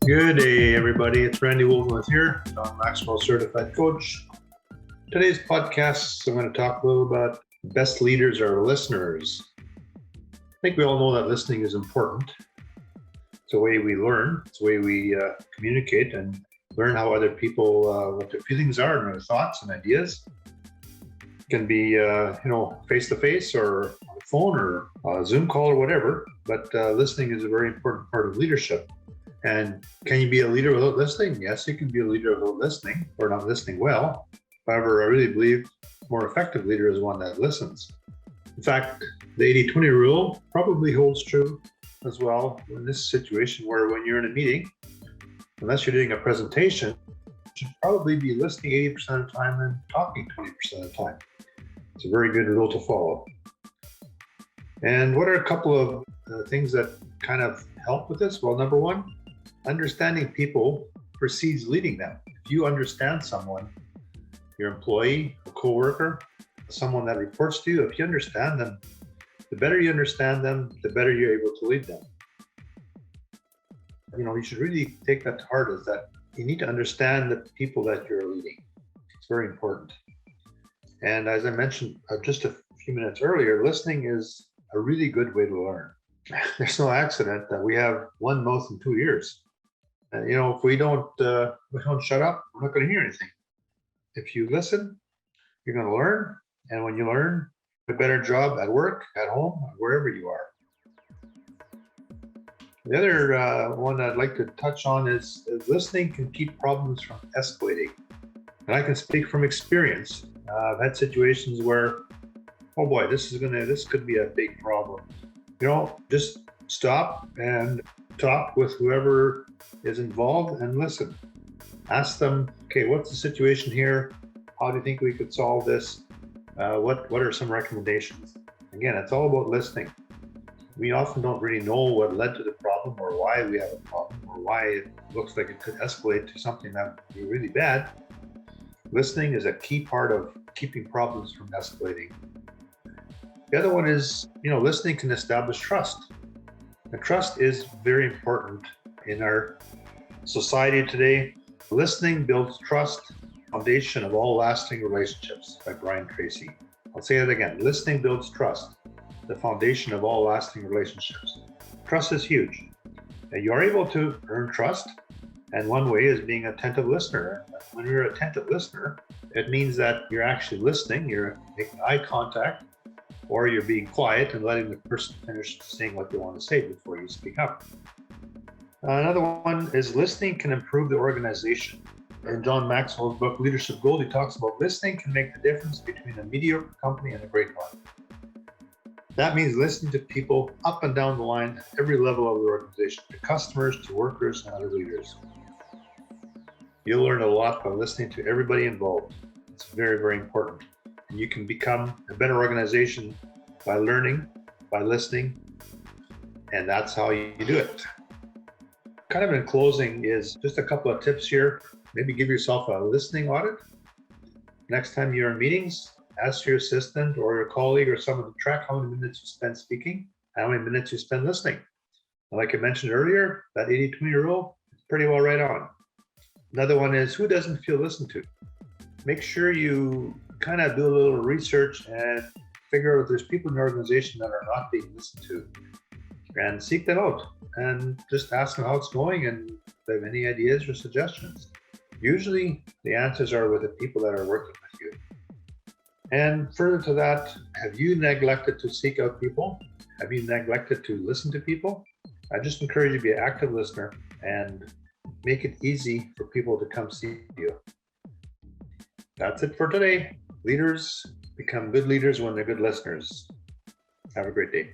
Good day, everybody. It's Randy Wolgemuth here, John Maxwell Certified Coach. Today's podcast, I'm going to talk a little about best leaders are listeners. I think we all know that listening is important. It's a way we learn. It's a way we communicate and learn how other people, what their feelings are and their thoughts and ideas. It can be, face-to-face or on the phone or a Zoom call or whatever, but listening is a very important part of leadership. And can you be a leader without listening? Yes, you can be a leader without listening or not listening well. However, I really believe a more effective leader is one that listens. In fact, the 80-20 rule probably holds true as well in this situation where when you're in a meeting, unless you're doing a presentation, you should probably be listening 80% of the time and talking 20% of the time. It's a very good rule to follow. And what are a couple of things that kind of help with this? Well, number one, understanding people precedes leading them. If you understand someone, your employee, a coworker, someone that reports to you, if you understand them, the better you understand them, the better you're able to lead them. You should really take that to heart, is that you need to understand the people that you're leading. It's very important. And as I mentioned just a few minutes earlier, listening is a really good way to learn. There's no accident that we have one mouth and two ears. If we don't shut up, we're not going to hear anything. If you listen, you're going to learn. And when you learn, a better job at work, at home, wherever you are. The other one I'd like to touch on is listening can keep problems from escalating. And I can speak from experience. I've had situations where, oh boy, this could be a big problem. Just stop and talk with whoever is involved and listen. Ask them, okay, what's the situation here? How do you think we could solve this? What are some recommendations? Again, it's all about listening. We often don't really know what led to the problem or why we have a problem or why it looks like it could escalate to something that would be really bad. Listening is a key part of keeping problems from escalating. The other one is, listening can establish trust. And trust is very important in our society today. Listening builds trust, foundation of all lasting relationships, by Brian Tracy. I'll say that again. Listening builds trust, the foundation of all lasting relationships. Trust is huge. And you're able to earn trust, and one way is being an attentive listener. When you're an attentive listener, it means that you're actually listening, you're making eye contact, or you're being quiet and letting the person finish saying what they want to say before you speak up. Another one is listening can improve the organization. In John Maxwell's book, Leadership Gold, he talks about listening can make the difference between a mediocre company and a great one. That means listening to people up and down the line at every level of the organization, to customers, to workers, and other leaders. You'll learn a lot by listening to everybody involved. It's very, very important. And you can become a better organization by learning, by listening, and that's how you do it. Kind of in closing is just a couple of tips here. Maybe give yourself a listening audit. Next time you're in meetings, ask your assistant or your colleague or someone to track how many minutes you spend speaking, how many minutes you spend listening. Like I mentioned earlier, that 80-20 rule is pretty well right on. Another one is, who doesn't feel listened to? Make sure you kind of do a little research and figure out if there's people in the organization that are not being listened to, and seek them out and just ask them how it's going and if they have any ideas or suggestions. Usually the answers are with the people that are working with you. And further to that, have you neglected to seek out people? Have you neglected to listen to people? I just encourage you to be an active listener and make it easy for people to come see you. That's it for today. Leaders become good leaders when they're good listeners. Have a great day.